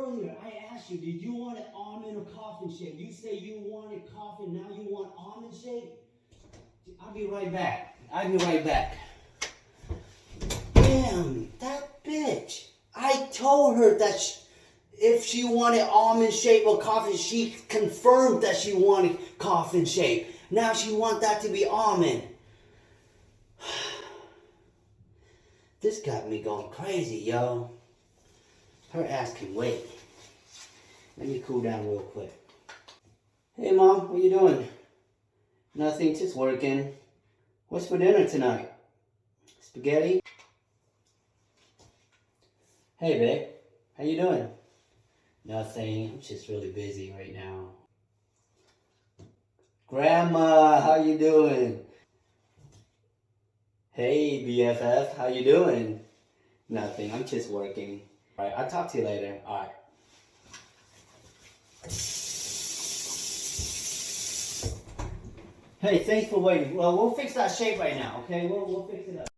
earlier, I asked you, did you want it almond or coffin shape? You say you wanted coffin, now you want almond shape? I'll be right back. I'll be right back. Damn, that bitch. I told her that if she wanted almond shape or coffin, she confirmed that she wanted coffin shape. Now she wants that to be almond. This got me going crazy, yo. Her ass can wait. Let me cool down real quick. Hey, Mom, what you doing? Nothing, just working. What's for dinner tonight? Spaghetti? Hey, babe. How you doing? Nothing. I'm just really busy right now. Grandma, how you doing? Hey, BFF, how you doing? Nothing. I'm just working. All right, I'll talk to you later. All right. Hey, thanks for waiting. Well, we'll fix that shape right now, okay? We'll fix it up.